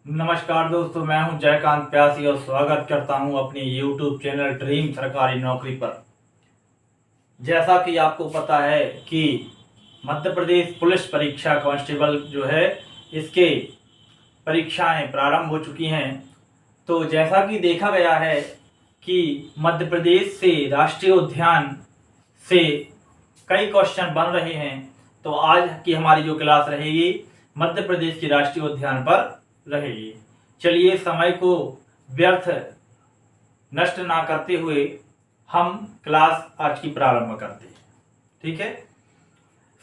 नमस्कार दोस्तों, मैं हूं जयकांत प्यासी और स्वागत करता हूं अपनी YouTube चैनल ड्रीम सरकारी नौकरी पर। जैसा कि आपको पता है कि मध्य प्रदेश पुलिस परीक्षा कांस्टेबल जो है इसके परीक्षाएं प्रारंभ हो चुकी हैं। तो जैसा कि देखा गया है कि मध्य प्रदेश से राष्ट्रीय उद्यान से कई क्वेश्चन बन रहे हैं। तो आज की हमारी जो क्लास रहेगी मध्य प्रदेश की राष्ट्रीय उद्यान पर रहेगी। चलिए समय को व्यर्थ नष्ट ना करते हुए हम क्लास आज की प्रारंभ करते हैं। ठीक है,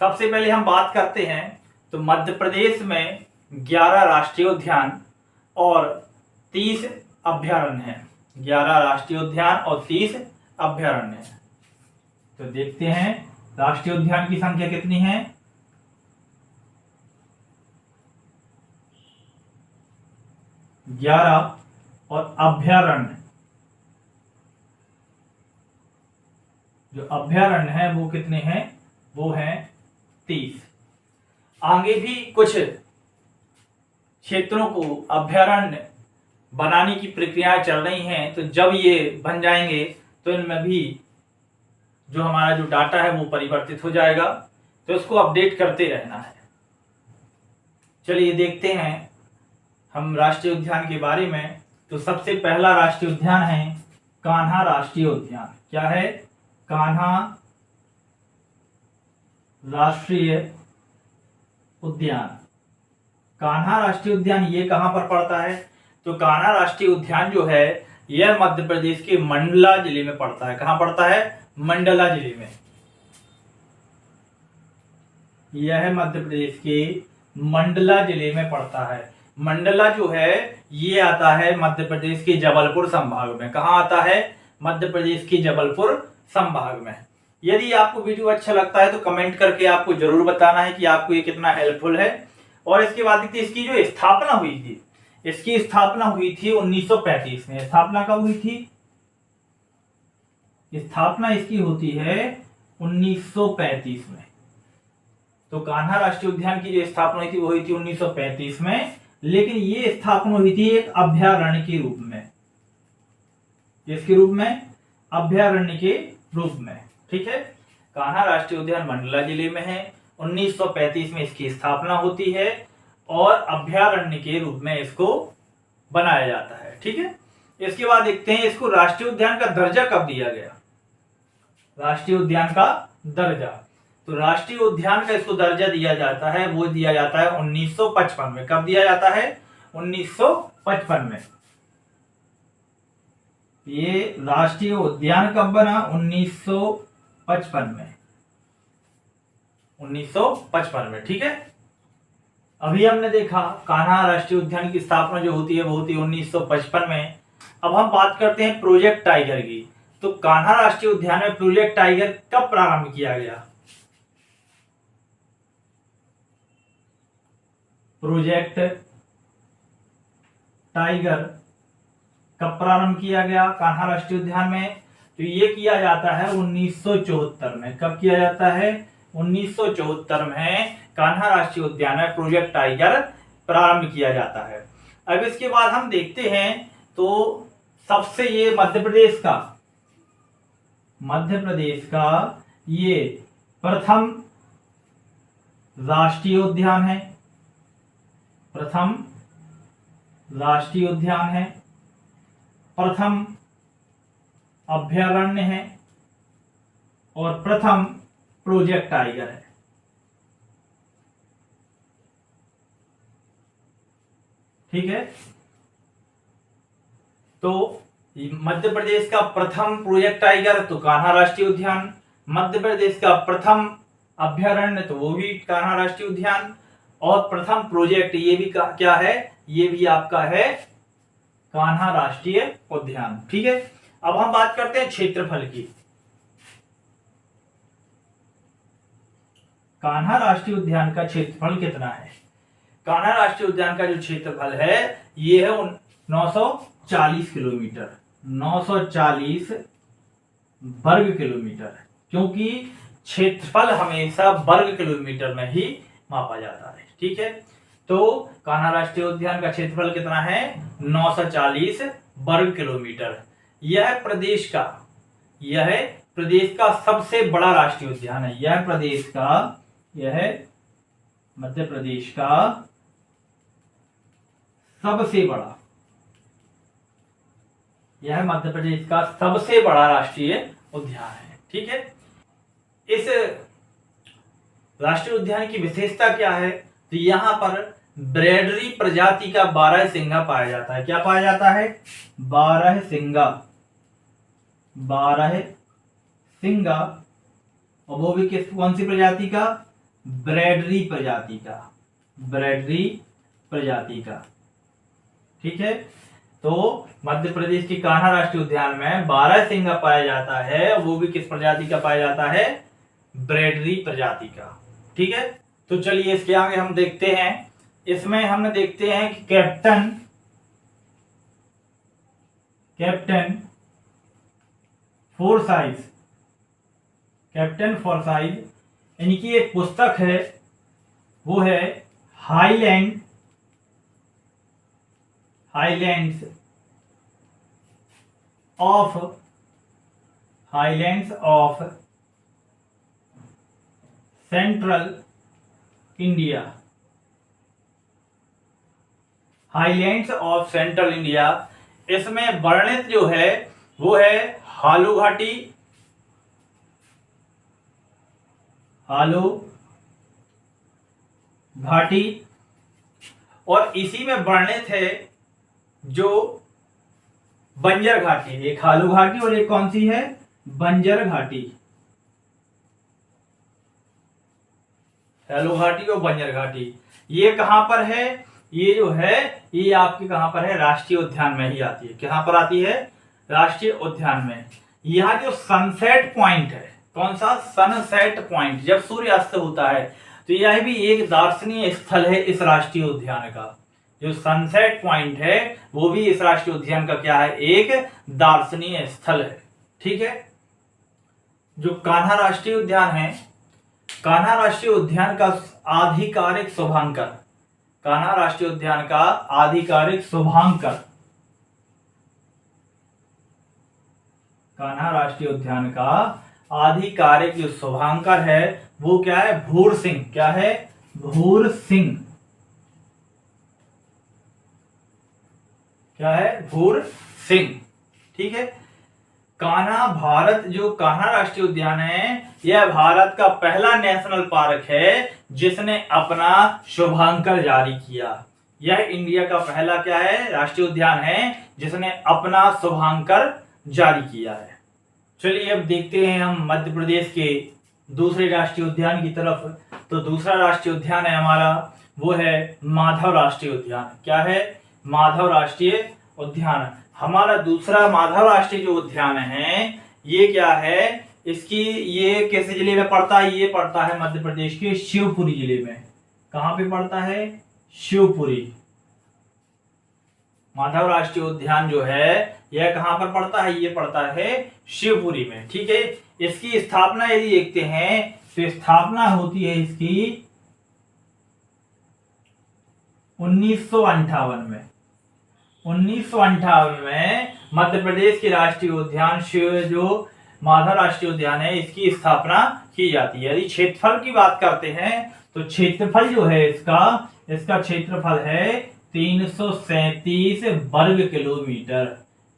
सबसे पहले हम बात करते हैं तो मध्य प्रदेश में 11 राष्ट्रीय उद्यान और 30 अभयारण्य हैं। 11 राष्ट्रीय उद्यान और 30 अभयारण्य हैं। तो देखते हैं राष्ट्रीय उद्यान की संख्या कितनी है। 11 और अभयारण्य जो अभयारण्य है वो कितने हैं, वो हैं 30। आगे भी कुछ क्षेत्रों को अभयारण्य बनाने की प्रक्रियाएं चल रही हैं। तो जब ये बन जाएंगे तो इनमें भी जो हमारा जो डाटा है वो परिवर्तित हो जाएगा। तो इसको अपडेट करते रहना है। चलिए देखते हैं हम राष्ट्रीय उद्यान के बारे में। तो सबसे पहला राष्ट्रीय उद्यान है कान्हा राष्ट्रीय उद्यान। क्या है? कान्हा राष्ट्रीय उद्यान। कान्हा राष्ट्रीय उद्यान ये कहां पर पड़ता है? तो कान्हा राष्ट्रीय उद्यान जो है यह मध्य प्रदेश के मंडला जिले में पड़ता है। कहां पड़ता है? मंडला जिले में। यह मध्य प्रदेश के मंडला जिले में पड़ता है। मंडला जो है ये आता है मध्य प्रदेश के जबलपुर संभाग में। कहां आता है? मध्य प्रदेश के जबलपुर संभाग में। यदि आपको वीडियो अच्छा लगता है तो कमेंट करके आपको जरूर बताना है कि आपको ये कितना हेल्पफुल है। और इसके बाद इसकी जो स्थापना हुई थी, इसकी स्थापना हुई थी 1935 में। स्थापना कब हुई थी? स्थापना इसकी होती है 1935 में। तो कान्हा राष्ट्रीय उद्यान की जो स्थापना हुई थी वो हुई थी 1935 में। लेकिन ये स्थापना हुई थी एक अभयारण्य के रूप में। किसके रूप में? अभयारण्य के रूप में। ठीक है, कान्हा राष्ट्रीय उद्यान मंडला जिले में है। 1935 में इसकी स्थापना होती है और अभयारण्य के रूप में इसको बनाया जाता है। ठीक है, इसके बाद देखते हैं इसको राष्ट्रीय उद्यान का दर्जा कब दिया गया। राष्ट्रीय उद्यान का दर्जा, तो राष्ट्रीय उद्यान का इसको दर्जा दिया जाता है, वो दिया जाता है 1955 में। कब दिया जाता है? 1955 में। ये राष्ट्रीय उद्यान कब बना? 1955 में। 1955 में। ठीक है, अभी हमने देखा कान्हा राष्ट्रीय उद्यान की स्थापना जो होती है वो होती है 1955 में। अब हम बात करते हैं प्रोजेक्ट टाइगर की। तो कान्हा राष्ट्रीय उद्यान में प्रोजेक्ट टाइगर कब प्रारंभ किया गया? प्रोजेक्ट टाइगर कब प्रारंभ किया गया कान्हा राष्ट्रीय उद्यान में? तो ये किया जाता है 1974 में। कब किया जाता है? 1974 में कान्हा राष्ट्रीय उद्यान में प्रोजेक्ट टाइगर प्रारंभ किया जाता है। अब इसके बाद हम देखते हैं तो सबसे ये मध्य प्रदेश का ये प्रथम राष्ट्रीय उद्यान है। प्रथम राष्ट्रीय उद्यान है, प्रथम अभयारण्य है और प्रथम प्रोजेक्ट टाइगर है। ठीक है, तो मध्य प्रदेश का प्रथम प्रोजेक्ट टाइगर तो कान्हा राष्ट्रीय उद्यान, मध्य प्रदेश का प्रथम अभयारण्य तो वो भी कान्हा राष्ट्रीय उद्यान, और प्रथम प्रोजेक्ट ये भी क्या है? ये भी आपका है कान्हा राष्ट्रीय उद्यान। ठीक है, अब हम बात करते हैं क्षेत्रफल की। कान्हा राष्ट्रीय उद्यान का क्षेत्रफल कितना है? कान्हा राष्ट्रीय उद्यान का जो क्षेत्रफल है ये है 940 किलोमीटर। 940 वर्ग किलोमीटर, क्योंकि क्षेत्रफल हमेशा वर्ग किलोमीटर में ही मापा जाता है। ठीक है, तो कान्हा राष्ट्रीय उद्यान का क्षेत्रफल कितना है? 940 वर्ग किलोमीटर। यह प्रदेश का सबसे बड़ा राष्ट्रीय उद्यान है। यह मध्य प्रदेश का सबसे बड़ा राष्ट्रीय उद्यान है। ठीक है, इस राष्ट्रीय उद्यान की विशेषता क्या है? तो यहाँ पर ब्रैडरी प्रजाति का 12 सिंगा पाया जाता है। क्या पाया जाता है? 12 सिंगा। और वो भी कौन सी प्रजाति का? ब्रैडरी प्रजाति का। ठीक है, तो मध्य प्रदेश के कान्हा राष्ट्रीय उद्यान में 12 सिंगा पाया जाता है। वो भी किस प्रजाति का पाया जाता है? ब्रैडरी प्रजाति का। ठीक है, तो चलिए इसके आगे हम देखते हैं। इसमें हम देखते हैं कि कैप्टन फोर्साइज इनकी एक पुस्तक है, वो है highlands of central India. Highlands of central India, इसमें वर्णित जो है वो है हालू घाटी, और इसी में वर्णित है जो बंजर घाटी। एक हालू घाटी और एक कौन सी है? बंजर घाटी। हालू घाटी और बंजर घाटी ये कहां पर है? ये जो है ये आपके कहां पर है? राष्ट्रीय उद्यान में ही आती है। कहां पर आती है? राष्ट्रीय उद्यान में। यहाँ जो सनसेट पॉइंट है, कौन सा? सनसेट पॉइंट, जब सूर्यास्त होता है, तो यह भी एक दर्शनीय स्थल है इस राष्ट्रीय उद्यान का। जो सनसेट पॉइंट है वो भी इस राष्ट्रीय उद्यान का क्या है? एक दर्शनीय स्थल है। ठीक है, जो कान्हा राष्ट्रीय उद्यान है, कान्हा राष्ट्रीय उद्यान का आधिकारिक शुभांकर, कान्हा राष्ट्रीय उद्यान का आधिकारिक शुभांकर, कान्हा राष्ट्रीय उद्यान का आधिकारिक जो शुभांकर है वो क्या है? भूर सिंह। क्या है? भूर सिंह। क्या है? भूर सिंह। ठीक है, कान्हा राष्ट्रीय उद्यान है, यह भारत का पहला नेशनल पार्क है जिसने अपना शुभांकर जारी किया। यह इंडिया का पहला क्या है? राष्ट्रीय उद्यान है जिसने अपना शुभांकर जारी किया है। चलिए अब देखते हैं हम मध्य प्रदेश के दूसरे राष्ट्रीय उद्यान की तरफ। तो दूसरा राष्ट्रीय उद्यान है हमारा, वो है माधव राष्ट्रीय उद्यान। क्या है? माधव राष्ट्रीय उद्यान। हमारा दूसरा माधव राष्ट्रीय जो उद्यान है ये क्या है? ये किस जिले में पड़ता है? ये पड़ता है मध्य प्रदेश के शिवपुरी जिले में। कहां पे पड़ता है? शिवपुरी। माधव राष्ट्रीय उद्यान जो है यह कहां पर पड़ता है? ये पड़ता है शिवपुरी में। ठीक है, इसकी स्थापना यदि देखते हैं तो स्थापना होती है इसकी 1958 में। 1958 में मध्य प्रदेश के राष्ट्रीय उद्यान जो माधव राष्ट्रीय उद्यान है इसकी स्थापना की जाती है। यदि क्षेत्रफल की बात करते हैं तो क्षेत्रफल जो है इसका क्षेत्रफल है 337 वर्ग किलोमीटर।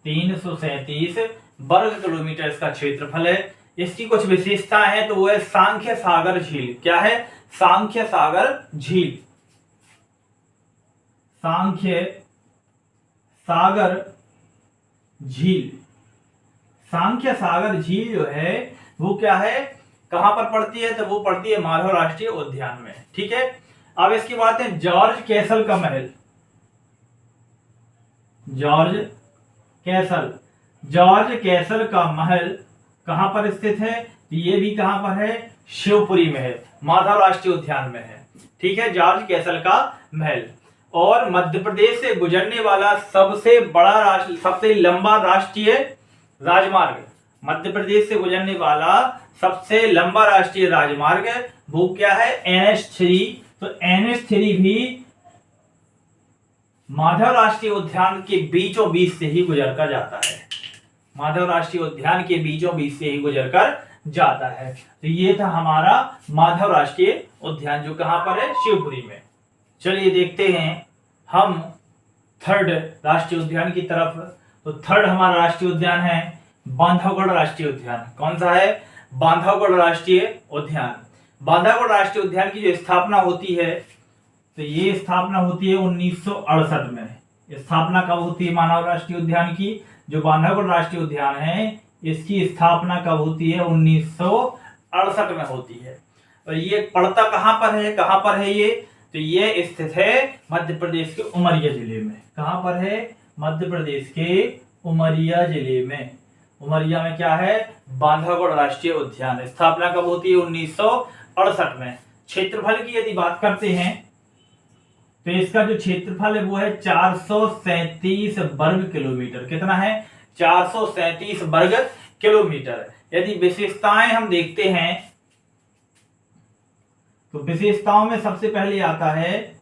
337 वर्ग किलोमीटर इसका क्षेत्रफल है। इसकी कुछ विशेषताएं हैं, तो वो है सांख्य सागर झील। क्या है? सांख्य सागर झील। सांख्य सागर झील। सांख्य सागर झील जो है वो क्या है? कहां पर पड़ती है? तो वो पड़ती है माधव राष्ट्रीय उद्यान में। ठीक है, अब इसकी बात है जॉर्ज कैसल का महल। जॉर्ज कैसल का महल कहां पर स्थित है? ये भी कहां पर है? शिवपुरी में है, माधव राष्ट्रीय उद्यान में है। ठीक है, जॉर्ज कैसल का महल। और मध्य प्रदेश से गुजरने वाला सबसे लंबा राष्ट्रीय राजमार्ग, मध्य प्रदेश से गुजरने वाला सबसे लंबा राष्ट्रीय राजमार्ग वो क्या है? NH3। तो NH3 भी माधव राष्ट्रीय उद्यान के बीचों बीच से ही गुजर कर जाता है। माधव राष्ट्रीय उद्यान के बीचों बीच से ही गुजर कर जाता है। तो ये था हमारा माधव राष्ट्रीय उद्यान, जो कहां पर है, शिवपुरी में। चलिए देखते हैं हम थर्ड राष्ट्रीय उद्यान की तरफ। तो थर्ड हमारा राष्ट्रीय उद्यान है बांधवगढ़ राष्ट्रीय उद्यान। कौन सा है, बांधवगढ़ राष्ट्रीय उद्यान। बांधवगढ़ राष्ट्रीय उद्यान की जो स्थापना होती है, तो ये स्थापना होती है 1968 में। स्थापना कब होती है मानव राष्ट्रीय उद्यान की, जो बांधवगढ़ राष्ट्रीय उद्यान है इसकी स्थापना कब होती है, 1968 में होती है। और ये पड़ता कहां पर है ये, तो ये स्थित है मध्य प्रदेश के उमरिया जिले में। कहां पर है, मध्य प्रदेश के उमरिया जिले में। उमरिया में क्या है, बांधवगढ़ राष्ट्रीय उद्यान। स्थापना कब होती है, 1968 में। क्षेत्रफल की यदि बात करते हैं तो इसका जो क्षेत्रफल है वो है 437 वर्ग किलोमीटर। कितना है, 437 वर्ग किलोमीटर। यदि विशेषताएं हम देखते हैं तो विशेषताओं में सबसे पहले आता है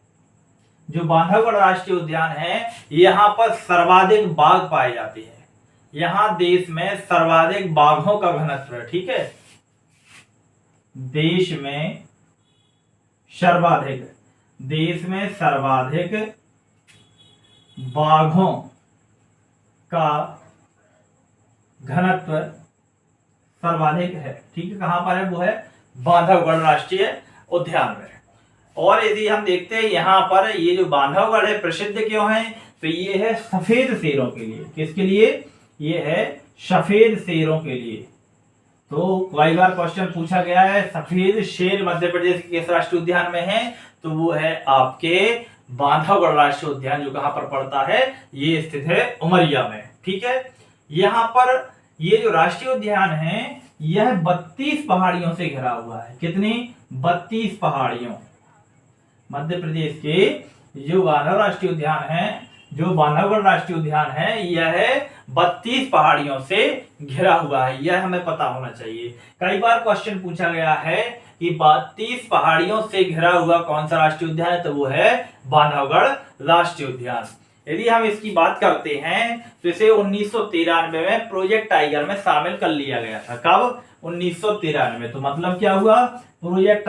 जो बांधवगढ़ राष्ट्रीय उद्यान है, यहां पर सर्वाधिक बाघ पाए जाते हैं। यहां देश में सर्वाधिक बाघों का घनत्व है। ठीक है, देश में सर्वाधिक बाघों का घनत्व सर्वाधिक है। ठीक है, कहां पर है, वो है बांधवगढ़ राष्ट्रीय उद्यान में। और यदि हम देखते हैं यहाँ पर ये जो बांधवगढ़ है प्रसिद्ध क्यों है, तो ये है सफेद शेरों के लिए। किसके लिए, ये है सफेद शेरों के लिए। तो कई बार क्वेश्चन पूछा गया है सफेद शेर मध्य प्रदेश के किस राष्ट्रीय उद्यान में है, तो वो है आपके बांधवगढ़ राष्ट्रीय उद्यान, जो कहां पर पड़ता है, ये स्थित है उमरिया में। ठीक है, यहाँ पर ये जो राष्ट्रीय उद्यान है यह 32 पहाड़ियों से घिरा हुआ है। कितनी, 32 पहाड़ियों। मध्य प्रदेश के जो बांधव राष्ट्रीय उद्यान है, जो बांधवगढ़ राष्ट्रीय उद्यान है, यह 32 पहाड़ियों से घिरा हुआ है। यह हमें पता होना चाहिए। कई बार क्वेश्चन पूछा गया है कि 32 पहाड़ियों से घिरा हुआ कौन सा राष्ट्रीय उद्यान है, तो वो है बांधवगढ़ राष्ट्रीय उद्यान। यदि हम इसकी बात करते हैं तो इसे 1993 में प्रोजेक्ट टाइगर में शामिल कर लिया गया था। कब, 1993 में। तो मतलब क्या हुआ, प्रोजेक्ट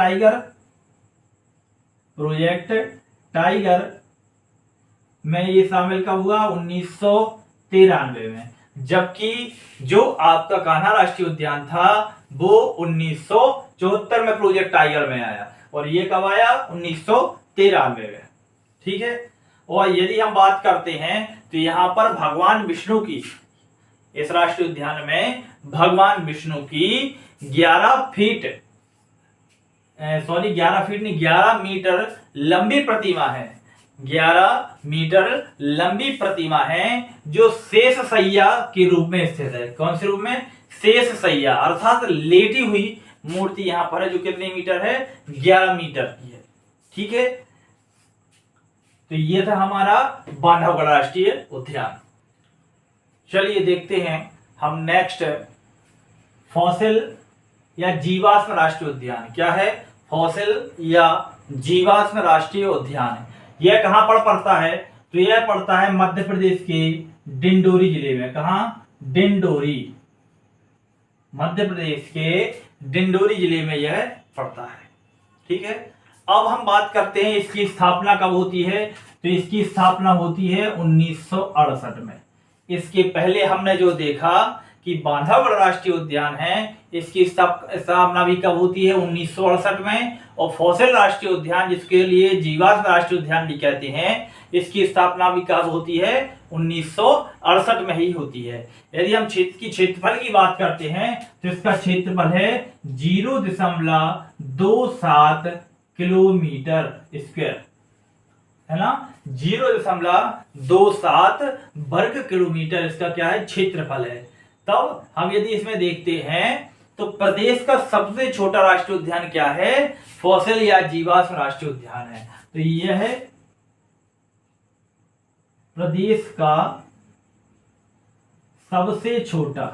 टाइगर में ये शामिल कब हुआ, 1993 में। जबकि जो आपका कान्हा राष्ट्रीय उद्यान था वो 1974 में प्रोजेक्ट टाइगर में आया, और ये कब आया, 1993 में। ठीक है, और यदि हम बात करते हैं तो यहाँ पर भगवान विष्णु की, इस राष्ट्रीय उद्यान में भगवान विष्णु की 11 मीटर लंबी प्रतिमा है। 11 मीटर लंबी प्रतिमा है जो शेष सैया के रूप में स्थित है। कौन से रूप में, शेष सैया, अर्थात लेटी हुई मूर्ति यहाँ पर है, जो कितने मीटर है, 11 मीटर की है। ठीक है, तो ये था हमारा बांधवगढ़ राष्ट्रीय उद्यान। चलिए देखते हैं हम नेक्स्ट फॉसिल या जीवाश्म राष्ट्रीय उद्यान। क्या है, फॉसिल या जीवाश्म राष्ट्रीय उद्यान। यह कहां पर पड़ता है, तो यह पड़ता है मध्य प्रदेश के डिंडोरी जिले में। कहां, डिंडोरी, मध्य प्रदेश के डिंडोरी जिले में यह पड़ता है। ठीक है, अब हम बात करते हैं इसकी स्थापना कब होती है, तो इसकी स्थापना होती है 1968 में। इसके पहले हमने जो देखा कि बांधवगढ़ राष्ट्रीय उद्यान है, इसकी स्थापना भी कब होती है, 1968 में। और फॉसिल राष्ट्रीय उद्यान, जिसके लिए जीवाश्म राष्ट्रीय उद्यान भी कहते हैं, इसकी स्थापना भी कब होती है, 1968 में ही होती है। यदि हम क्षेत्रफल की बात करते हैं तो इसका क्षेत्रफल है 0.27 किलोमीटर स्क्वायर, है ना, 0.27 वर्ग किलोमीटर इसका क्या है, क्षेत्रफल है। तब हम यदि इसमें देखते हैं तो प्रदेश का सबसे छोटा राष्ट्रीय उद्यान क्या है, फॉसिल या जीवाश्म राष्ट्रीय उद्यान है। तो यह है प्रदेश का सबसे छोटा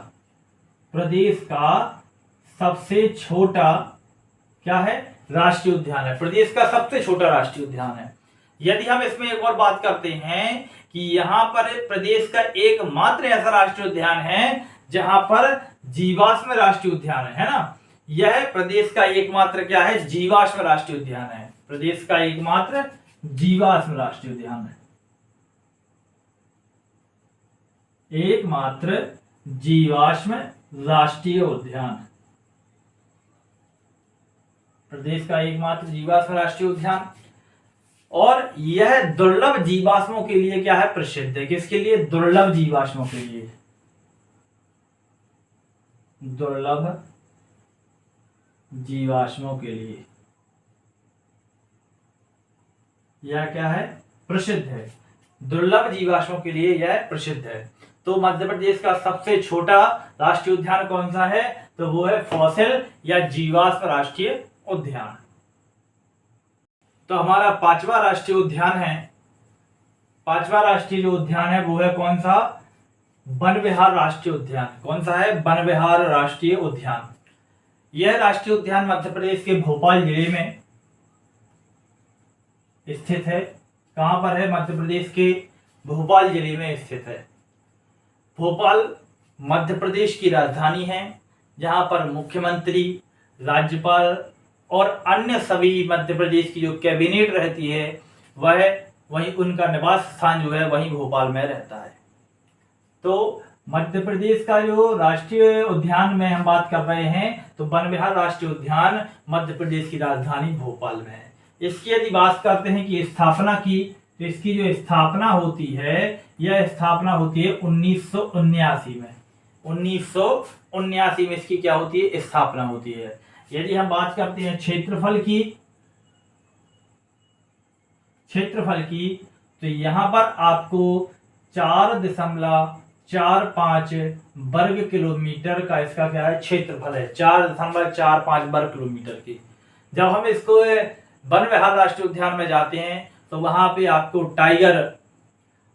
क्या है, राष्ट्रीय उद्यान है। प्रदेश का सबसे छोटा राष्ट्रीय उद्यान है। यदि हम इसमें एक और बात करते हैं कि यहाँ पर प्रदेश का एकमात्र ऐसा राष्ट्रीय उद्यान है जहां पर जीवाश्म राष्ट्रीय उद्यान है ना, यह प्रदेश का एकमात्र क्या है, जीवाश्म राष्ट्रीय उद्यान है। प्रदेश का एकमात्र जीवाश्म राष्ट्रीय उद्यान है, एकमात्र जीवाश्म राष्ट्रीय उद्यान, प्रदेश का एकमात्र जीवाश्म राष्ट्रीय उद्यान। और यह दुर्लभ जीवाश्मों के लिए क्या है, प्रसिद्ध है। किसके लिए, दुर्लभ जीवाश्मों के लिए, दुर्लभ जीवाश्मों के लिए यह क्या है, प्रसिद्ध है। दुर्लभ जीवाश्मों के लिए यह प्रसिद्ध है। तो मध्य प्रदेश का सबसे छोटा राष्ट्रीय उद्यान कौन सा है, तो वो है फॉसिल या जीवाश्म राष्ट्रीय उद्यान। तो हमारा पांचवा राष्ट्रीय उद्यान है, पांचवा राष्ट्रीय जो उद्यान है वो है कौन सा, वन विहार राष्ट्रीय उद्यान। कौन सा है, वन विहार राष्ट्रीय उद्यान। यह राष्ट्रीय उद्यान मध्य प्रदेश के भोपाल जिले में स्थित है। कहां पर है, मध्य प्रदेश के भोपाल जिले में स्थित है। भोपाल मध्य प्रदेश की राजधानी है, जहां पर मुख्यमंत्री, राज्यपाल और अन्य सभी मध्य प्रदेश की जो कैबिनेट रहती है वह वहीं उनका निवास स्थान जो है वहीं भोपाल में रहता है। तो मध्य प्रदेश का जो राष्ट्रीय उद्यान में हम बात कर रहे हैं तो वन विहार राष्ट्रीय उद्यान मध्य प्रदेश की राजधानी भोपाल में है। इसकी यदि बात करते हैं कि स्थापना की, तो इसकी जो स्थापना होती है यह स्थापना होती है 1979 में। 1979 में इसकी क्या होती है, स्थापना होती है। यदि हम बात करते हैं क्षेत्रफल की तो यहां पर आपको 4.45 वर्ग किलोमीटर का इसका क्या है, क्षेत्रफल है। 4.45 वर्ग किलोमीटर की। जब हम इसको वन विहार राष्ट्रीय उद्यान में जाते हैं तो वहां पे आपको टाइगर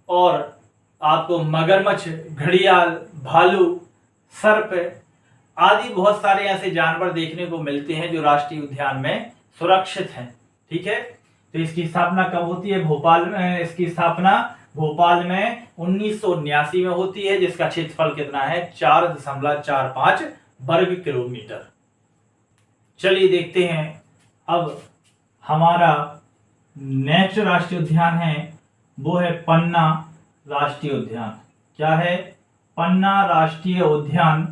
और आपको मगरमच्छ, घड़ियाल, भालू, सर्प आदि बहुत सारे ऐसे जानवर देखने को मिलते हैं जो राष्ट्रीय उद्यान में सुरक्षित हैं। ठीक है, तो इसकी स्थापना कब होती है, भोपाल में। इसकी स्थापना भोपाल में 1979 में होती है, जिसका क्षेत्रफल कितना है, 4.45 वर्ग किलोमीटर। चलिए देखते हैं अब हमारा नेक्स्ट राष्ट्रीय उद्यान है वो है पन्ना राष्ट्रीय उद्यान। क्या है, पन्ना राष्ट्रीय उद्यान।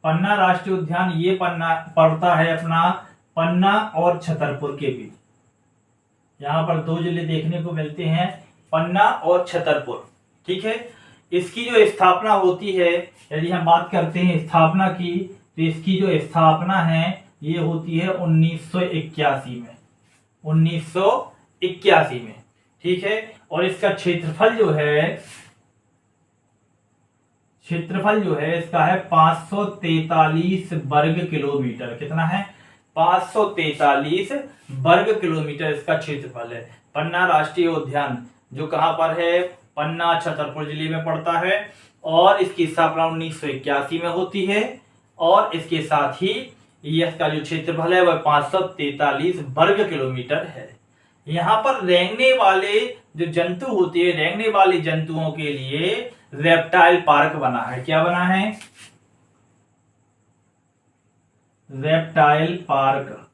पन्ना राष्ट्रीय उद्यान ये पन्ना पड़ता है अपना पन्ना और छतरपुर के बीच। यहाँ पर दो जिले देखने को मिलते हैं, पन्ना और छतरपुर। ठीक है, इसकी जो स्थापना होती है, यदि हम बात करते हैं स्थापना की, तो इसकी जो स्थापना है ये होती है 1981 में। 1981 में। ठीक है, और इसका क्षेत्रफल जो है इसका है 543 वर्ग किलोमीटर। कितना है, 543 वर्ग किलोमीटर इसका क्षेत्रफल है। पन्ना राष्ट्रीय उद्यान जो कहां पर है, पन्ना छतरपुर जिले में पड़ता है और इसकी स्थापना 1981 में होती है। और इसके साथ ही इसका जो क्षेत्रफल है वह 543 वर्ग किलोमीटर है। यहाँ पर रेंगने वाले जो जंतु होते हैं, रेंगने वाले जंतुओं के लिए रेप्टाइल पार्क बना है। क्या बना है, रेप्टाइल पार्क।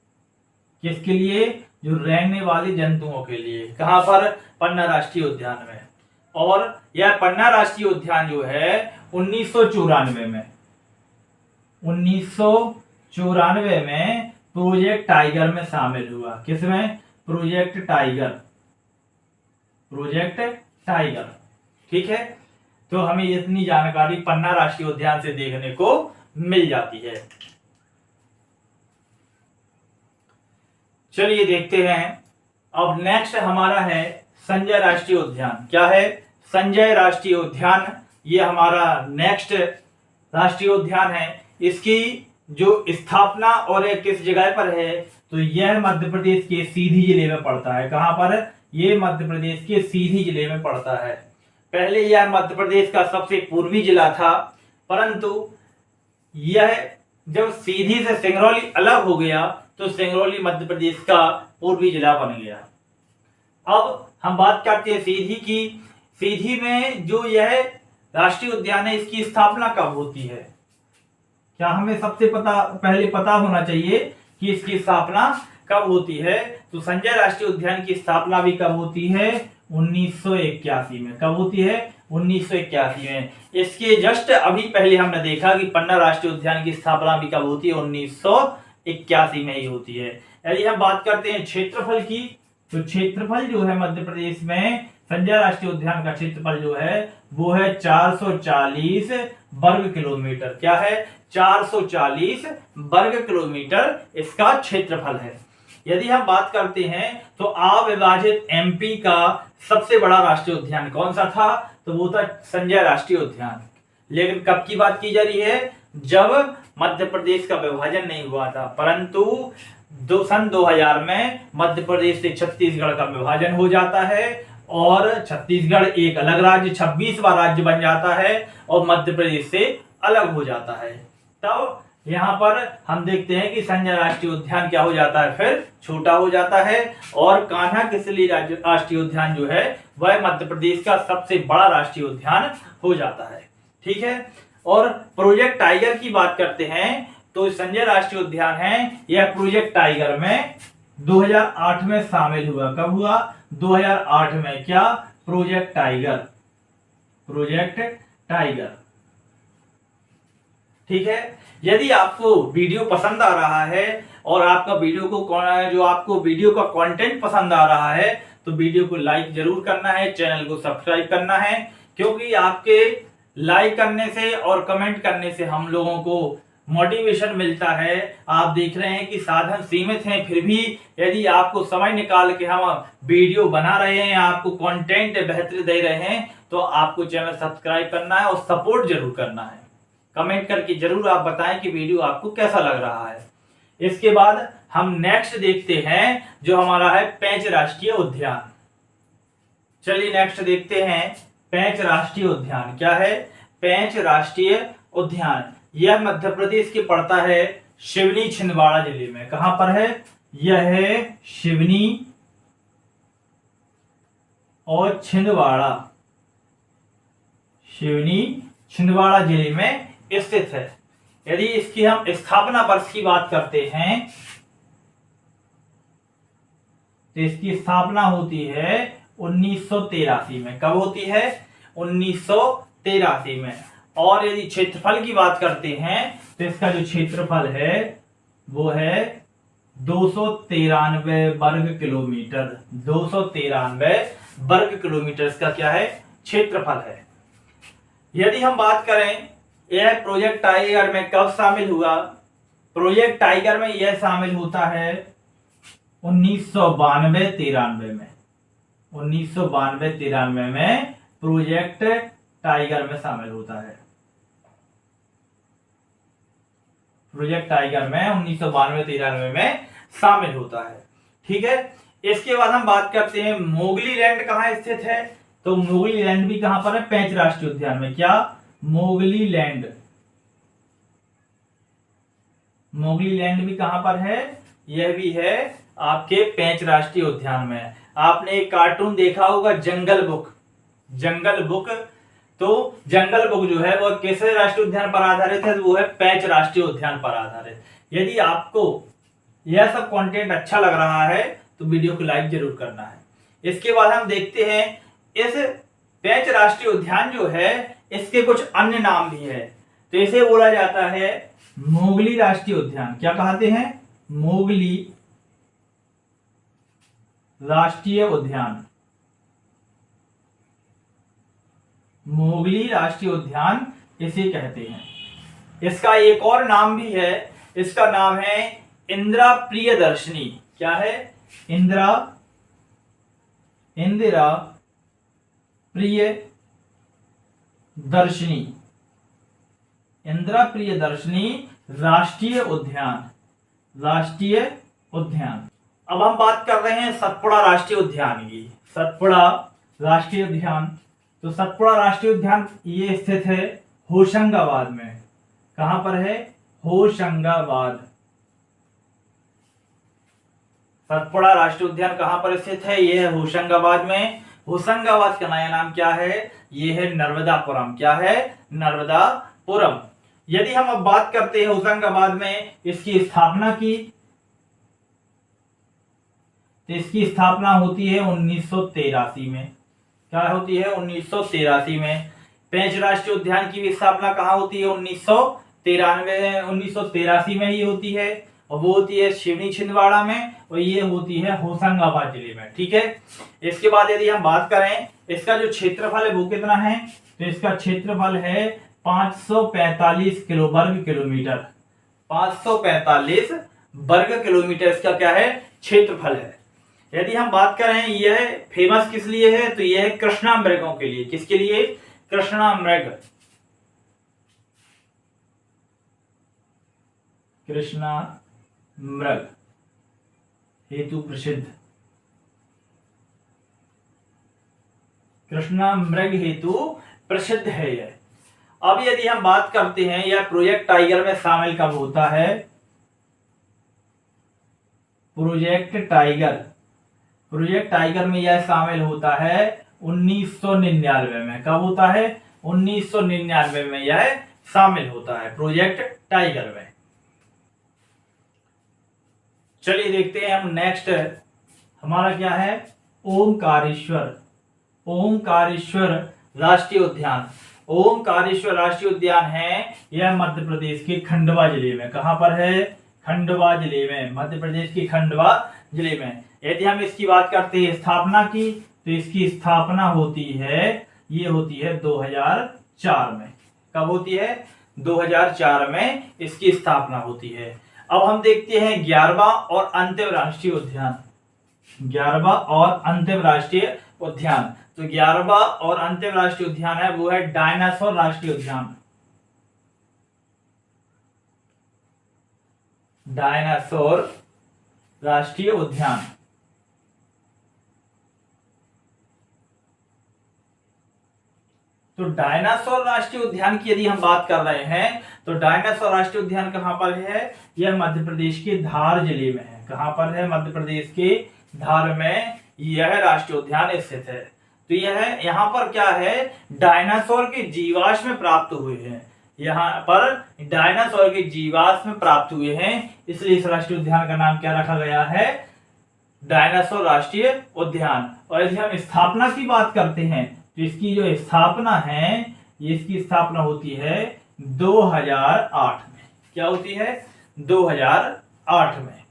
किसके लिए, जो रेंगने वाले जंतुओं के लिए। कहां पर, पन्ना राष्ट्रीय उद्यान में। और यह पन्ना राष्ट्रीय उद्यान जो है 1994 में प्रोजेक्ट टाइगर में शामिल हुआ। किसमें, प्रोजेक्ट टाइगर। ठीक है, तो हमें इतनी जानकारी पन्ना राष्ट्रीय उद्यान से देखने को मिल जाती है। चलिए देखते हैं अब नेक्स्ट हमारा है संजय राष्ट्रीय उद्यान। क्या है, संजय राष्ट्रीय उद्यान। ये हमारा नेक्स्ट राष्ट्रीय उद्यान है। इसकी जो स्थापना और किस जगह पर है, तो यह मध्य प्रदेश के सीधी जिले में पड़ता है। कहां पर, ये मध्य प्रदेश के सीधी जिले में पड़ता है। पहले यह मध्य प्रदेश का सबसे पूर्वी जिला था, परंतु यह जब सीधी से सिंगरौली अलग हो गया तो सिंगरौली मध्य प्रदेश का पूर्वी जिला बन गया। अब हम बात करते हैं सीधी की। सीधी में जो यह राष्ट्रीय उद्यान है, इसकी स्थापना कब होती है? क्या हमें सबसे पहले पता होना चाहिए कि इसकी स्थापना कब होती है। तो संजय राष्ट्रीय उद्यान की स्थापना भी कब होती है? 1981 में। कब होती है? 1981 में। इसके जस्ट अभी पहले हमने देखा कि पन्ना राष्ट्रीय उद्यान की स्थापना भी कब होती है? 1981 में ही होती है। यदि हम बात करते हैं क्षेत्रफल की, तो क्षेत्रफल जो है मध्य प्रदेश में संजय राष्ट्रीय उद्यान का क्षेत्रफल जो है वो है 440 वर्ग किलोमीटर। क्या है? 440 वर्ग किलोमीटर इसका क्षेत्रफल है। यदि हम बात करते हैं तो अविभाजित एमपी का सबसे बड़ा राष्ट्रीय उद्यान कौन सा था? तो वो था संजय राष्ट्रीय उद्यान। लेकिन कब की बात की जा रही है? जब मध्य प्रदेश का विभाजन नहीं हुआ था, परंतु सन 2000 में मध्य प्रदेश से छत्तीसगढ़ का विभाजन हो जाता है और छत्तीसगढ़ एक अलग राज्य 26वां राज्य बन जाता है और मध्य प्रदेश से अलग हो जाता है। तब यहाँ पर हम देखते हैं कि संजय राष्ट्रीय उद्यान क्या हो जाता है? फिर छोटा हो जाता है और कान्हा किसली राष्ट्रीय उद्यान जो है वह मध्य प्रदेश का सबसे बड़ा राष्ट्रीय उद्यान हो जाता है। ठीक है। और प्रोजेक्ट टाइगर की बात करते हैं तो संजय राष्ट्रीय उद्यान है, यह प्रोजेक्ट टाइगर में 2008 में शामिल हुआ। कब हुआ? 2008 में। क्या? Project tiger. Project tiger. ठीक है। यदि आपको वीडियो पसंद आ रहा है और आपका वीडियो का कंटेंट पसंद आ रहा है तो वीडियो को लाइक जरूर करना है, चैनल को सब्सक्राइब करना है, क्योंकि आपके लाइक करने से और कमेंट करने से हम लोगों को मोटिवेशन मिलता है। आप देख रहे हैं कि साधन सीमित हैं, फिर भी यदि आपको समय निकाल के हम वीडियो बना रहे हैं, आपको कंटेंट बेहतर दे रहे हैं, तो आपको चैनल सब्सक्राइब करना है और सपोर्ट जरूर करना है। कमेंट करके जरूर आप बताएं कि वीडियो आपको कैसा लग रहा है। इसके बाद हम नेक्स्ट देखते हैं जो हमारा है पेंच राष्ट्रीय उद्यान। चलिए नेक्स्ट देखते हैं पेंच राष्ट्रीय उद्यान। क्या है? पेंच राष्ट्रीय उद्यान यह मध्य प्रदेश के पड़ता है सिवनी छिंदवाड़ा जिले में। कहां पर है? यह है सिवनी और छिंदवाड़ा, सिवनी छिंदवाड़ा जिले में स्थित है। यदि इसकी हम स्थापना वर्ष की बात करते हैं तो इसकी स्थापना होती है 1983 में। कब होती है? 1983 में। और यदि क्षेत्रफल की बात करते हैं तो इसका जो क्षेत्रफल है वो है 293 वर्ग किलोमीटर। 293 वर्ग किलोमीटर इसका क्या है? क्षेत्रफल है। यदि हम बात करें यह प्रोजेक्ट टाइगर में कब शामिल हुआ? प्रोजेक्ट टाइगर में यह शामिल होता है 1992-93 में। 1992-93 में प्रोजेक्ट टाइगर में शामिल होता है। प्रोजेक्ट टाइगर में 1992-93 में शामिल होता है। ठीक है। इसके बाद हम बात करते हैं मोगली लैंड कहां स्थित है। तो मोगली लैंड भी कहां पर है? पेंच राष्ट्रीय उद्यान में। क्या? Mowgli land. मोगली लैंड भी कहां पर है? यह भी है आपके पेंच राष्ट्रीय उद्यान में। आपने एक कार्टून देखा होगा जंगल बुक। जंगल बुक, तो जंगल बुक जो है वो किस राष्ट्रीय उद्यान पर आधारित है? तो वो है पेंच राष्ट्रीय उद्यान पर आधारित। यदि आपको यह सब कंटेंट अच्छा लग रहा है तो वीडियो को लाइक जरूर करना है। इसके बाद हम देखते हैं इस पेंच राष्ट्रीय उद्यान जो है इसके कुछ अन्य नाम भी है। तो इसे बोला जाता है मोगली राष्ट्रीय उद्यान। क्या कहते हैं? मोगली राष्ट्रीय उद्यान। मोगली राष्ट्रीय उद्यान इसे कहते हैं। इसका एक और नाम भी है, इसका नाम है इंदिरा प्रियदर्शनी। क्या है? इंदिरा प्रियदर्शनी। इंदिरा प्रियदर्शनी राष्ट्रीय उद्यान। राष्ट्रीय उद्यान। अब हम बात कर रहे हैं सतपुड़ा राष्ट्रीय उद्यान की। सतपुड़ा राष्ट्रीय उद्यान, तो सतपुड़ा राष्ट्रीय उद्यान ये स्थित है होशंगाबाद में। कहां पर है? होशंगाबाद। सतपुड़ा राष्ट्रीय उद्यान कहाँ पर स्थित है? ये है होशंगाबाद में। होशंगाबाद का नया नाम क्या है? ये है नर्मदापुरम। क्या है? नर्मदापुरम। यदि हम अब बात करते हैं होशंगाबाद में इसकी स्थापना की, तो इसकी स्थापना होती है 1983 में। क्या होती है? 1983 में। पेंच राष्ट्रीय उद्यान की भी स्थापना कहाँ होती है? 1983 में ही होती है, और वो होती है सिवनी छिंदवाड़ा में, और ये होती है होशंगाबाद जिले में। ठीक है। इसके बाद यदि हम बात करें इसका जो क्षेत्रफल है वो कितना है, तो इसका क्षेत्रफल है 545 वर्ग किलोमीटर। 545 वर्ग किलोमीटर इसका क्या है? क्षेत्रफल है। यदि हम बात करें यह फेमस किस लिए है, तो यह है कृष्णामृगों के लिए। किसके लिए? कृष्णामृग। कृष्णामृग हेतु प्रसिद्ध। कृष्णामृग हेतु प्रसिद्ध है यह। अब यदि हम बात करते हैं यह प्रोजेक्ट टाइगर में शामिल कब होता है? प्रोजेक्ट टाइगर में यह शामिल होता है 1999 में। कब होता है? 1999 में यह शामिल होता है प्रोजेक्ट टाइगर में। चलिए देखते हैं हम नेक्स्ट हमारा क्या है? ओमकारेश्वर राष्ट्रीय उद्यान। ओमकारेश्वर राष्ट्रीय उद्यान है यह मध्य प्रदेश के खंडवा जिले में। कहां पर है? खंडवा जिले में, मध्य प्रदेश के खंडवा जिले में। यदि हम इसकी बात करते हैं स्थापना की, तो इसकी स्थापना होती है, ये होती है 2004 में। कब होती है? 2004 में इसकी स्थापना होती है। अब हम देखते हैं 11वां और अंतिम राष्ट्रीय उद्यान। 11वां और अंतिम राष्ट्रीय उद्यान, तो 11वां और अंतिम राष्ट्रीय उद्यान है वो है डायनासोर राष्ट्रीय उद्यान। डायनासोर राष्ट्रीय उद्यान। तो डायनासोर राष्ट्रीय उद्यान की यदि हम बात कर रहे हैं, तो डायनासोर राष्ट्रीय उद्यान कहां पर है? यह मध्य प्रदेश के धार जिले में है। कहां पर है? मध्य प्रदेश के धार में यह राष्ट्रीय उद्यान स्थित है। तो यह यहाँ पर क्या है? डायनासोर के जीवाश्म प्राप्त हुए हैं। यहाँ पर डायनासोर के जीवाश्म प्राप्त हुए हैं, इसलिए इस राष्ट्रीय उद्यान का नाम क्या रखा गया है? डायनासोर राष्ट्रीय उद्यान। और यदि हम स्थापना की बात करते हैं, तो इसकी जो स्थापना है, इसकी स्थापना होती है 2008 में। क्या होती है? 2008 में।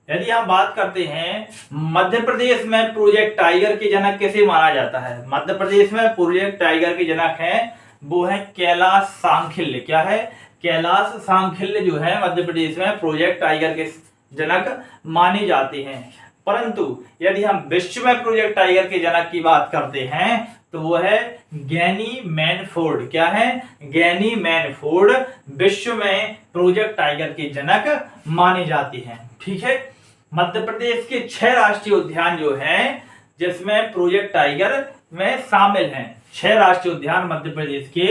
यदि हम बात करते हैं मध्य प्रदेश में प्रोजेक्ट टाइगर के जनक किसे माना जाता है? मध्य प्रदेश में प्रोजेक्ट टाइगर के जनक हैं वो है कैलाश सांखिल्य। क्या है? कैलाश सांखिल्य जो है मध्य प्रदेश में प्रोजेक्ट टाइगर के जनक माने जाते हैं। परंतु यदि हम विश्व में प्रोजेक्ट टाइगर के जनक की बात करते हैं, तो वो है गैनी मैनफोर्ड। क्या है? गैनी मैनफोर्ड विश्व में प्रोजेक्ट टाइगर के जनक माने जाते हैं। ठीक है। मध्य प्रदेश के 6 राष्ट्रीय उद्यान जो हैं जिसमें प्रोजेक्ट टाइगर में शामिल हैं, 6 राष्ट्रीय उद्यान मध्य प्रदेश के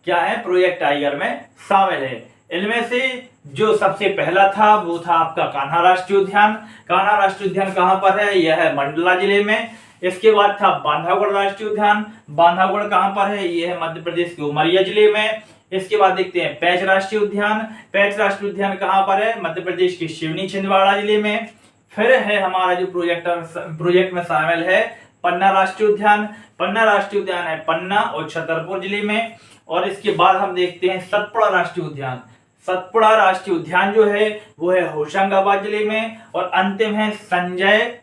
क्या है? प्रोजेक्ट टाइगर में शामिल है। इनमें से जो सबसे पहला था वो था आपका कान्हा राष्ट्रीय उद्यान। कान्हा राष्ट्रीय उद्यान कहां पर है? यह है मंडला जिले में। इसके बाद था बांधवगढ़ राष्ट्रीय उद्यान। बांधवगढ़ कहां पर है? यह है मध्य प्रदेश के उमरिया जिले में। इसके बाद देखते हैं पेंच राष्ट्रीय उद्यान। पेंच राष्ट्रीय उद्यान कहां पर है? मध्य प्रदेश के सिवनी छिंदवाड़ा जिले में। फिर है हमारा जो प्रोजेक्ट में शामिल है पन्ना राष्ट्रीय उद्यान। पन्ना राष्ट्रीय उद्यान है पन्ना और छतरपुर जिले में। और इसके बाद हम देखते हैं सतपुड़ा राष्ट्रीय उद्यान। सतपुड़ा राष्ट्रीय उद्यान जो है वो है होशंगाबाद जिले में। और अंतिम है संजय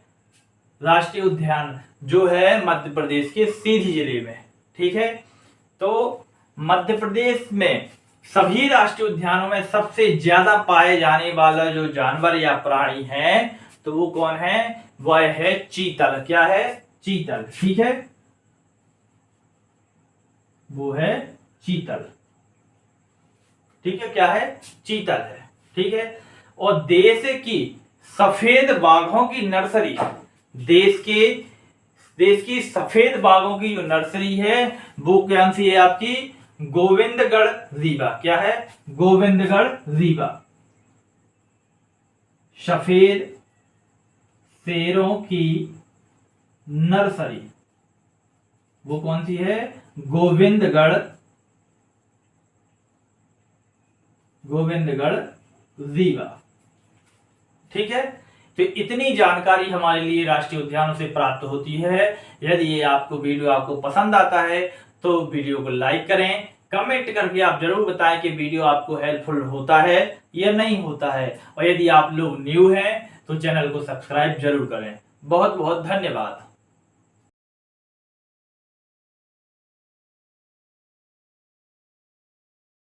राष्ट्रीय उद्यान जो है मध्य प्रदेश के सीधी जिले में। ठीक है। तो मध्य प्रदेश में सभी राष्ट्रीय उद्यानों में सबसे ज्यादा पाए जाने वाला जो जानवर या प्राणी है तो वो कौन है? वह है चीतल। क्या है? चीतल। ठीक है, वो है चीतल। ठीक है, क्या है? चीतल है। ठीक है। और देश की सफेद बाघों की नर्सरी, देश की सफेद बाघों की जो नर्सरी है वो कौन सी है आपकी? गोविंदगढ़ रीवा। क्या है? गोविंदगढ़ रीवा। सफेद शेरों की नर्सरी, वो कौन सी है? गोविंदगढ़ रीवा। ठीक है, तो इतनी जानकारी हमारे लिए राष्ट्रीय उद्यानों से प्राप्त होती है। यदि ये आपको वीडियो पसंद आता है तो वीडियो को लाइक करें, कमेंट करके आप जरूर बताएं कि वीडियो आपको हेल्पफुल होता है या नहीं होता है, और यदि आप लोग न्यू हैं तो चैनल को सब्सक्राइब जरूर करें। बहुत बहुत धन्यवाद।